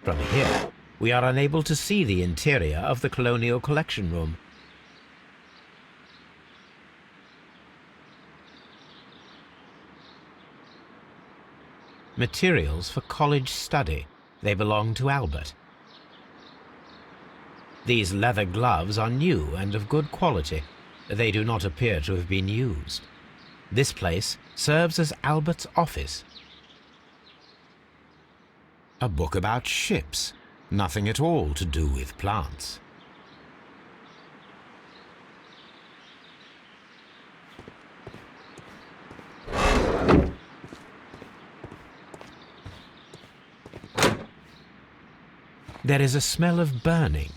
From here, we are unable to see the interior of the Colonial Collection Room. Materials for college study. They belong to Albert. These leather gloves are new and of good quality. They do not appear to have been used. This place serves as Albert's office. A book about ships. Nothing at all to do with plants. There is a smell of burning.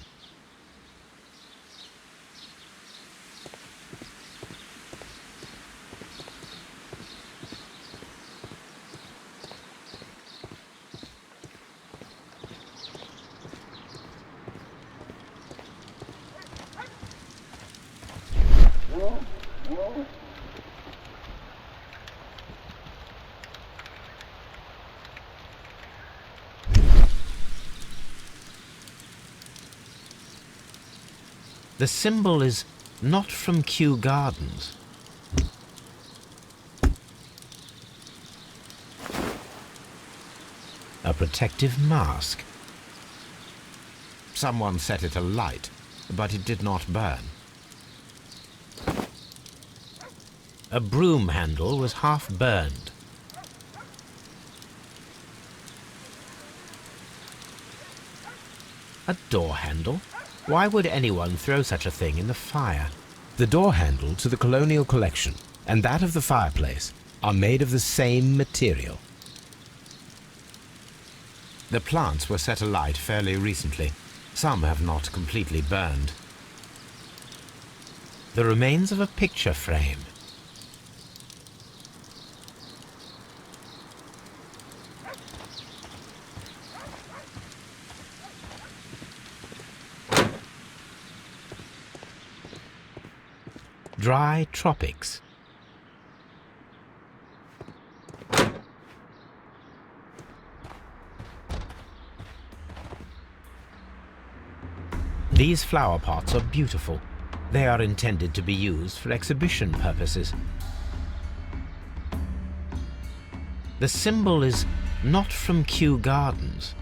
The symbol is not from Kew Gardens. A protective mask. Someone set it alight, but it did not burn. A broom handle was half burned. A door handle? Why would anyone throw such a thing in the fire? The door handle to the Colonial Collection and that of the fireplace are made of the same material. The plants were set alight fairly recently. Some have not completely burned. The remains of a picture frame. Dry tropics. These flower pots are beautiful. They are intended to be used for exhibition purposes. The symbol is not from Kew Gardens.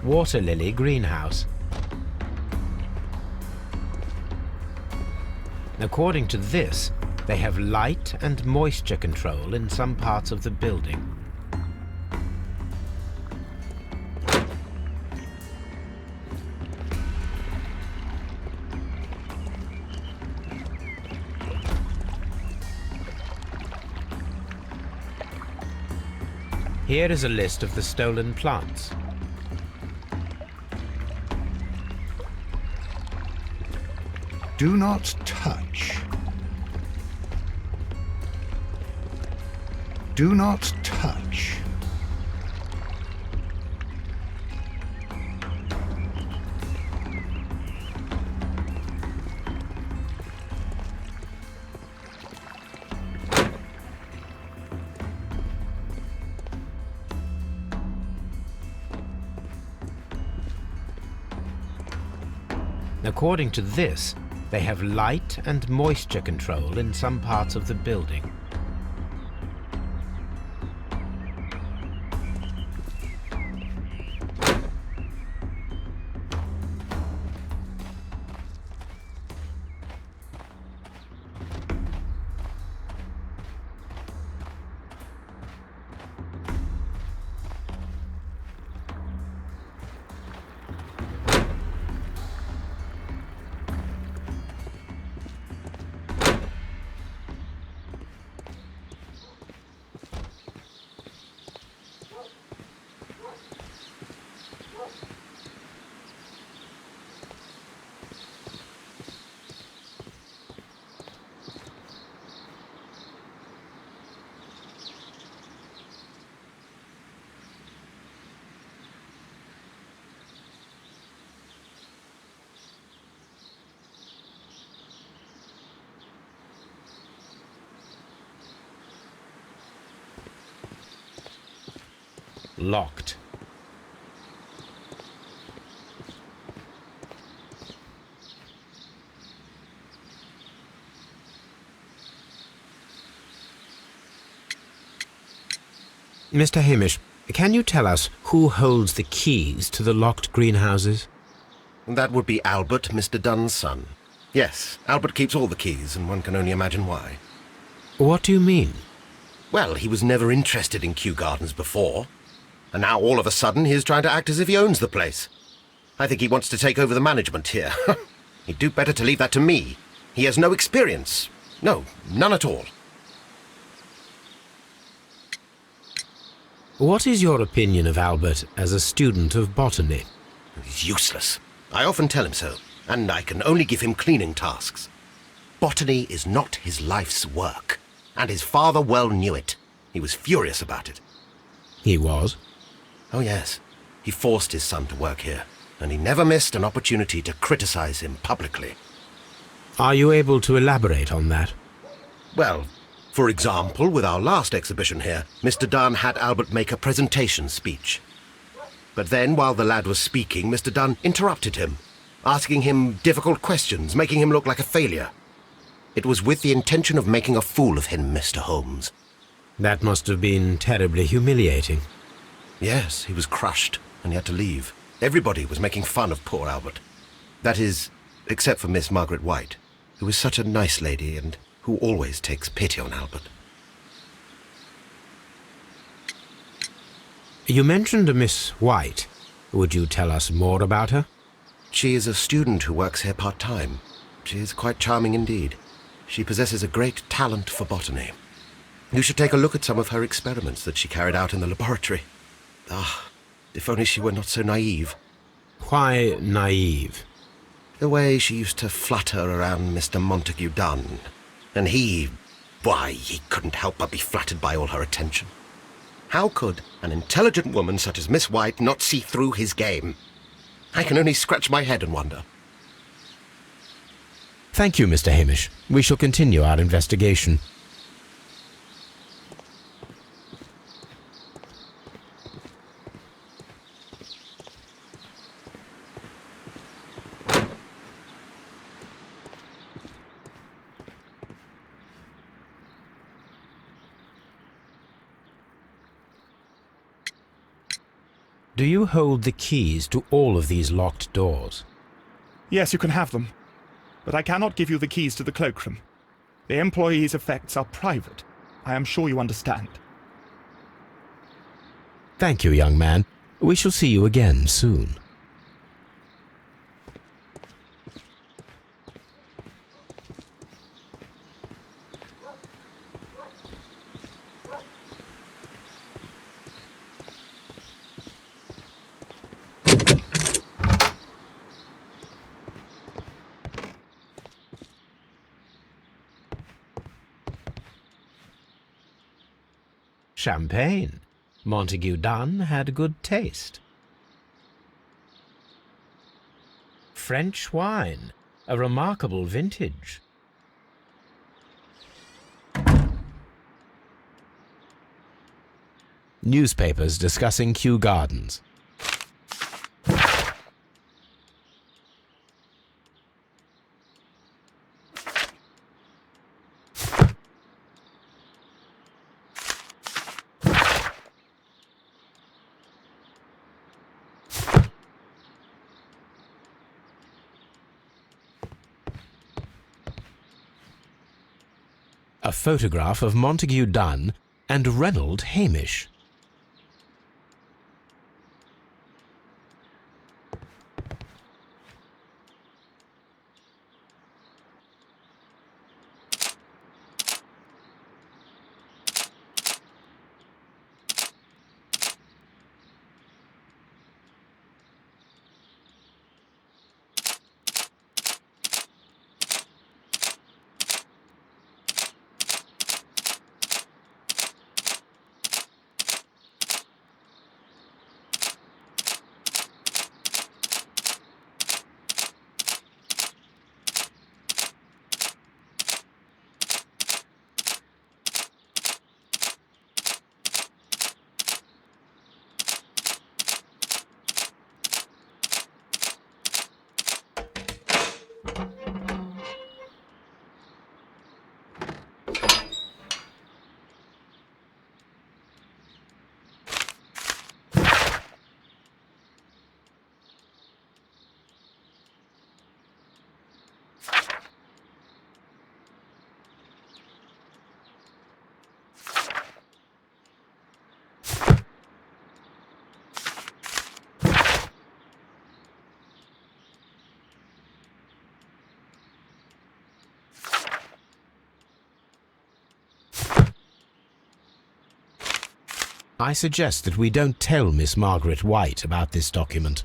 Water lily greenhouse. According to this, they have light and moisture control in some parts of the building. Here is a list of the stolen plants. Do not touch. Do not touch. According to this, they have light and moisture control in some parts of the building. locked. Mr. Hamish, can you tell us who holds the keys to the locked greenhouses? That would be Albert, Mr. Dunn's son. Yes, Albert keeps all the keys, and one can only imagine why. What do you mean? Well, he was never interested in Kew Gardens before, and now all of a sudden he is trying to act as if he owns the place. I think he wants to take over the management here. He'd do better to leave that to me. He has no experience. No, none at all. What is your opinion of Albert as a student of botany? He's useless. I often tell him so, and I can only give him cleaning tasks. Botany is not his life's work, and his father well knew it. He was furious about it. He was? Oh yes, he forced his son to work here, and he never missed an opportunity to criticize him publicly. Are you able to elaborate on that? Well, for example, with our last exhibition here, Mr. Dunn had Albert make a presentation speech. But then, while the lad was speaking, Mr. Dunn interrupted him, asking him difficult questions, making him look like a failure. It was with the intention of making a fool of him, Mr. Holmes. That must have been terribly humiliating. Yes, he was crushed, and he had to leave. Everybody was making fun of poor Albert. That is, except for Miss Margaret White, who is such a nice lady and who always takes pity on Albert. You mentioned a Miss White. Would you tell us more about her? She is a student who works here part-time. She is quite charming indeed. She possesses a great talent for botany. You should take a look at some of her experiments that she carried out in the laboratory. Ah, if only she were not so naive. Why naive? The way she used to flutter around Mr. Montague Dunn. And why, he couldn't help but be flattered by all her attention. How could an intelligent woman such as Miss White not see through his game? I can only scratch my head and wonder. Thank you, Mr. Hamish. We shall continue our investigation. Do you hold the keys to all of these locked doors? Yes, you can have them. But I cannot give you the keys to the cloakroom. The employees' effects are private. I am sure you understand. Thank you, young man. We shall see you again soon. Champagne. Montague Dunn had good taste. French wine. A remarkable vintage. Newspapers discussing Kew Gardens. A photograph of Montague Dunn and Reynold Hamish. I suggest that we don't tell Miss Margaret White about this document.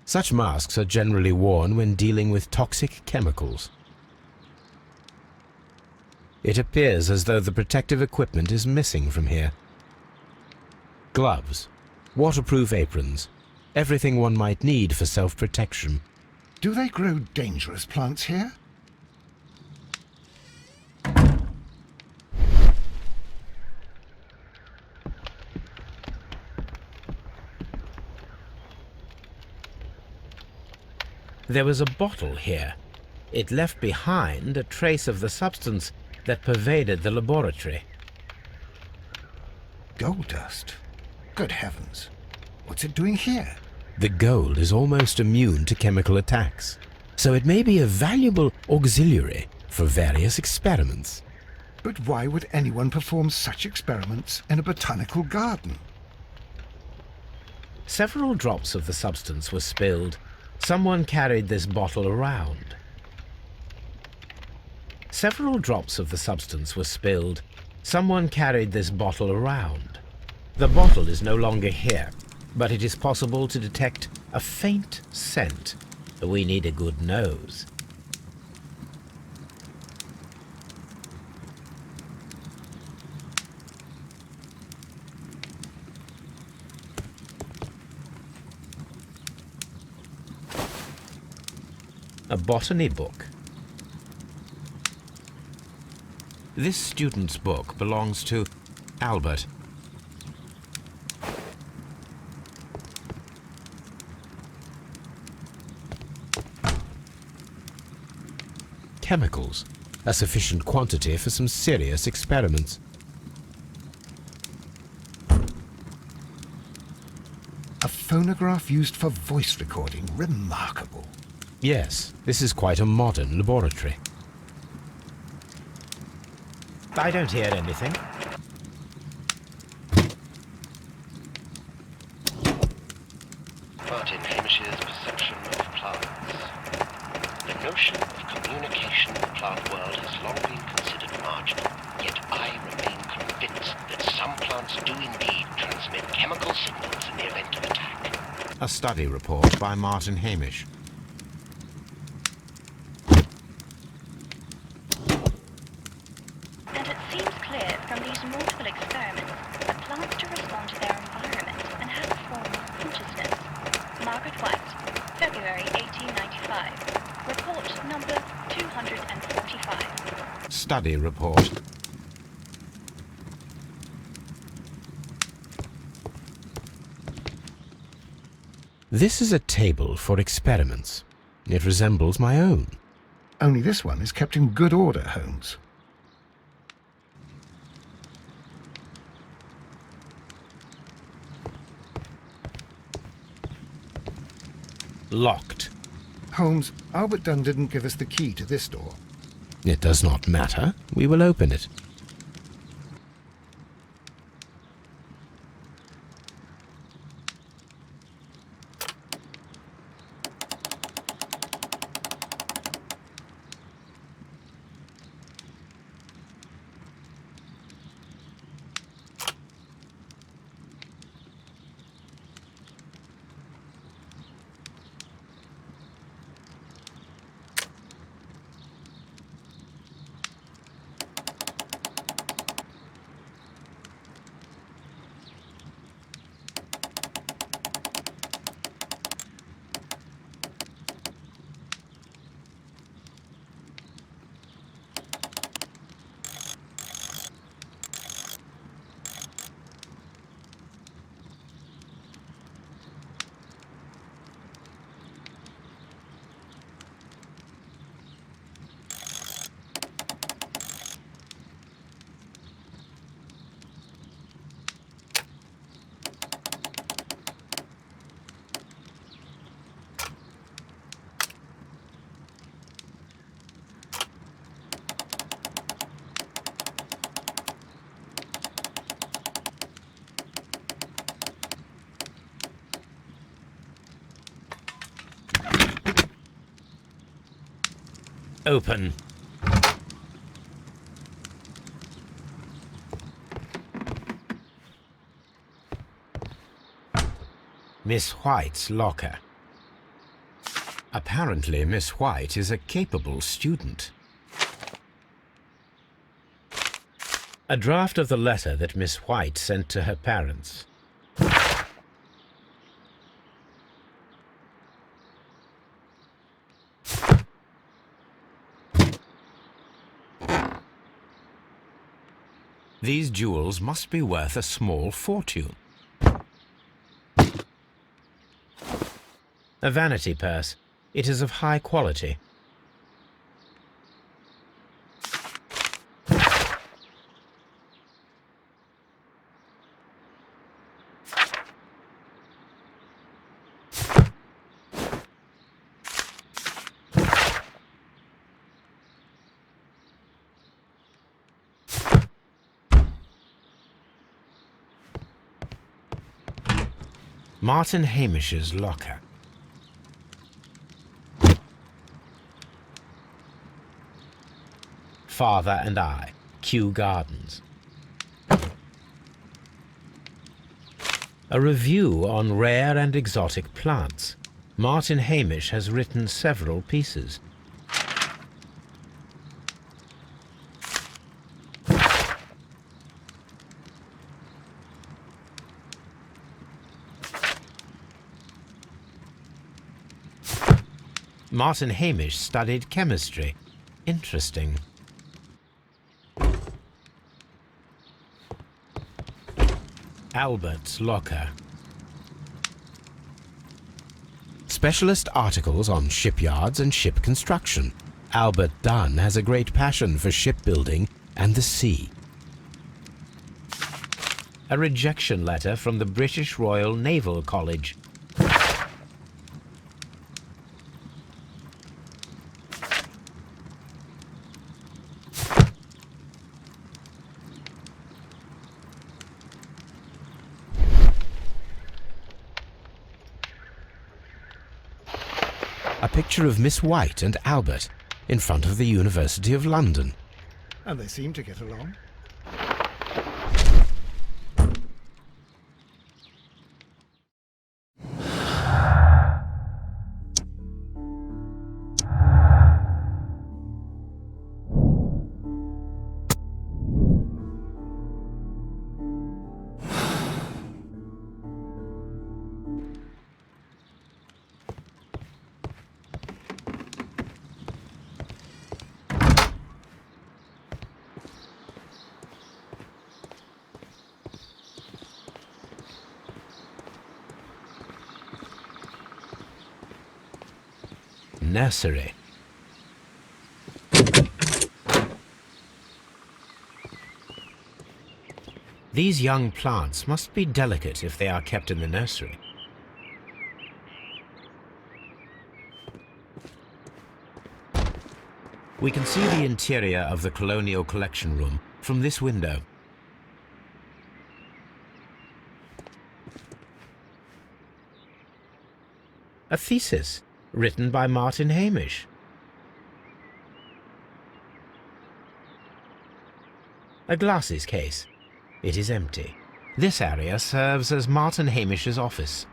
Such masks are generally worn when dealing with toxic chemicals. It appears as though the protective equipment is missing from here. Gloves, waterproof aprons, everything one might need for self-protection. Do they grow dangerous plants here? There was a bottle here. It left behind a trace of the substance that pervaded the laboratory. Gold dust? Good heavens. What's it doing here? The gold is almost immune to chemical attacks, so it may be a valuable auxiliary for various experiments. But why would anyone perform such experiments in a botanical garden? Several drops of the substance were spilled. Someone carried this bottle around. Several drops of the substance were spilled. Someone carried this bottle around. The bottle is no longer here, but it is possible to detect a faint scent. We need a good nose. A botany book. This student's book belongs to Albert. Chemicals, a sufficient quantity for some serious experiments. A phonograph used for voice recording. Remarkable. Yes, this is quite a modern laboratory. I don't hear anything. Martin Hamish's perception of plants. The notion of communication in the plant world has long been considered marginal, yet I remain convinced that some plants do indeed transmit chemical signals in the event of attack. A study report by Martin Hamish. And it seems clear from these multiple experiments that plants do respond to their environment and have a form of consciousness. Margaret White, February 1895. Report number 245. Study report. This is a table for experiments. It resembles my own. Only this one is kept in good order, Holmes. Locked. Holmes, Albert Dunn didn't give us the key to this door. It does not matter. We will open it. Open. Miss White's locker. Apparently, Miss White is a capable student. A draft of the letter that Miss White sent to her parents. These jewels must be worth a small fortune. A vanity purse. It is of high quality. Martin Hamish's locker. Father and I, Kew Gardens. A review on rare and exotic plants. Martin Hamish has written several pieces. Martin Hamish studied chemistry. Interesting. Albert's locker. Specialist articles on shipyards and ship construction. Albert Dunn has a great passion for shipbuilding and the sea. A rejection letter from the British Royal Naval College. A picture of Miss White and Albert in front of the University of London. And they seem to get along. Nursery. These young plants must be delicate if they are kept in the nursery. We can see the interior of the Colonial Collection Room from this window. A thesis written by Martin Hamish. A glasses case. It is empty. This area serves as Martin Hamish's office.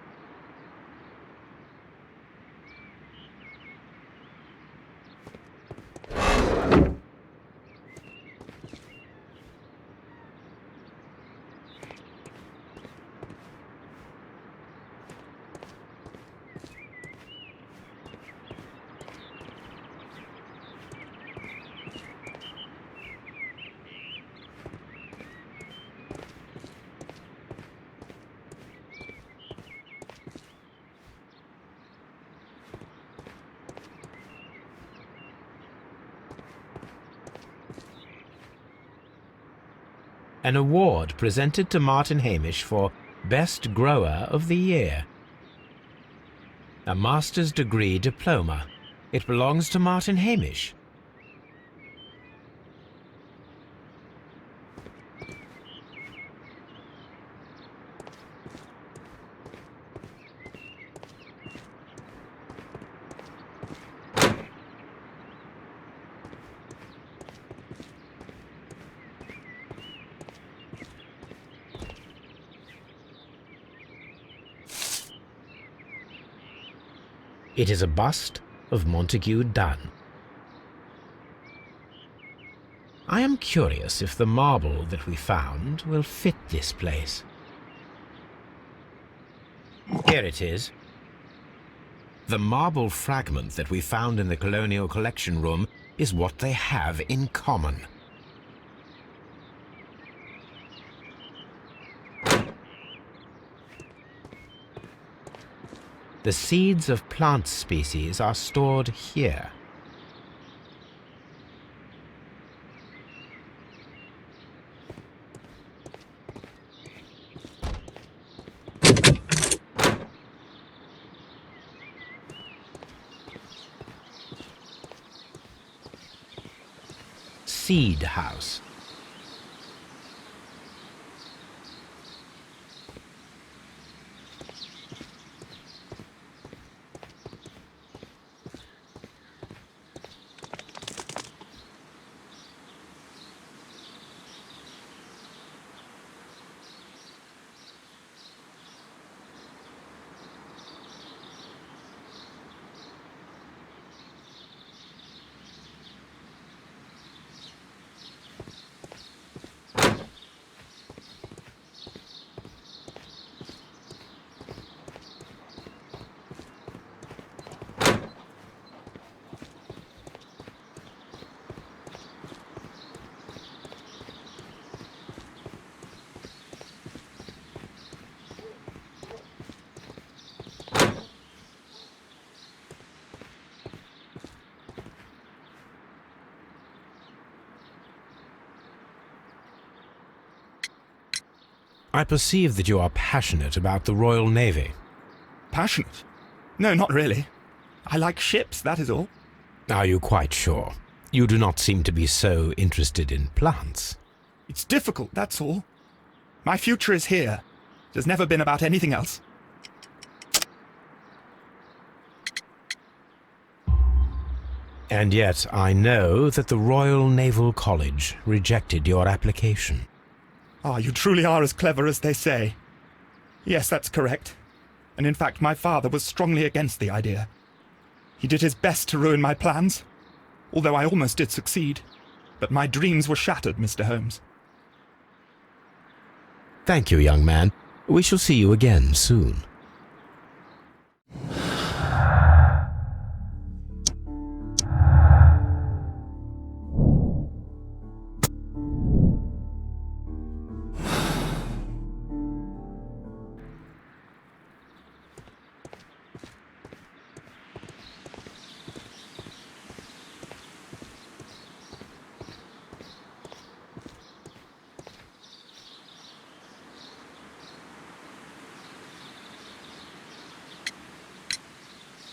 An award presented to Martin Hamish for Best Grower of the Year. A master's degree diploma. It belongs to Martin Hamish. It is a bust of Montague Dunn. I am curious if the marble that we found will fit this place. Here it is. The marble fragment that we found in the Colonial Collection Room is what they have in common. The seeds of plant species are stored here. Seed house. I perceive that you are passionate about the Royal Navy. Passionate? No, not really. I like ships, that is all. Are you quite sure? You do not seem to be so interested in plants. It's difficult, that's all. My future is here. It has never been about anything else. And yet I know that the Royal Naval College rejected your application. Ah, you truly are as clever as they say. Yes, that's correct. And in fact, my father was strongly against the idea. He did his best to ruin my plans, although I almost did succeed. But my dreams were shattered, Mr. Holmes. Thank you, young man. We shall see you again soon.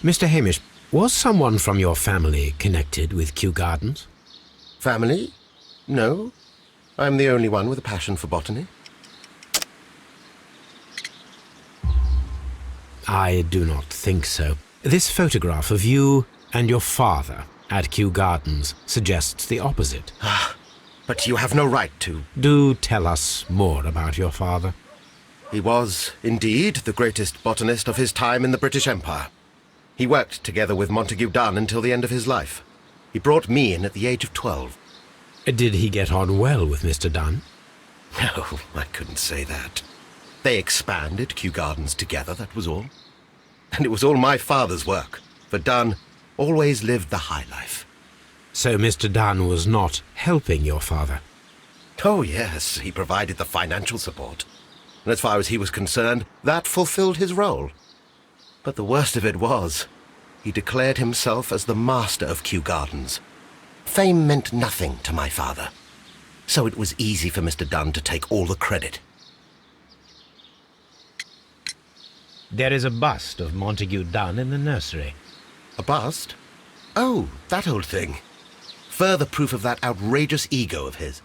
Mr. Hamish, was someone from your family connected with Kew Gardens? Family? No. I'm the only one with a passion for botany. I do not think so. This photograph of you and your father at Kew Gardens suggests the opposite. But you have no right to. Do tell us more about your father. He was, indeed, the greatest botanist of his time in the British Empire. He worked together with Montague Dunn until the end of his life. He brought me in at the age of 12. Did he get on well with Mr. Dunn? No, I couldn't say that. They expanded Kew Gardens together, that was all. And it was all my father's work, for Dunn always lived the high life. So Mr. Dunn was not helping your father? Oh, yes, he provided the financial support. And as far as he was concerned, that fulfilled his role. But the worst of it was, he declared himself as the master of Kew Gardens. Fame meant nothing to my father, so it was easy for Mr. Dunn to take all the credit. There is a bust of Montague Dunn in the nursery. A bust? Oh, that old thing. Further proof of that outrageous ego of his.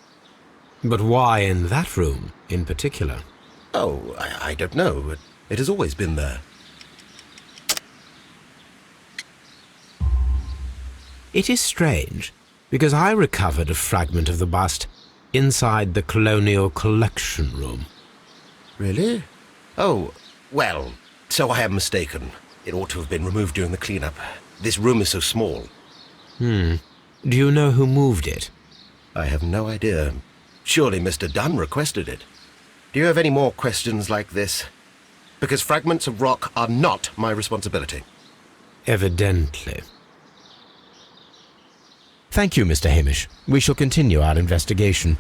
But why in that room in particular? Oh, I don't know. It has always been there. It is strange, because I recovered a fragment of the bust inside the Colonial Collection Room. Really? Oh, well, so I am mistaken. It ought to have been removed during the cleanup. This room is so small. Do you know who moved it? I have no idea. Surely Mr. Dunn requested it. Do you have any more questions like this? Because fragments of rock are not my responsibility. Evidently. Thank you, Mr. Hamish. We shall continue our investigation.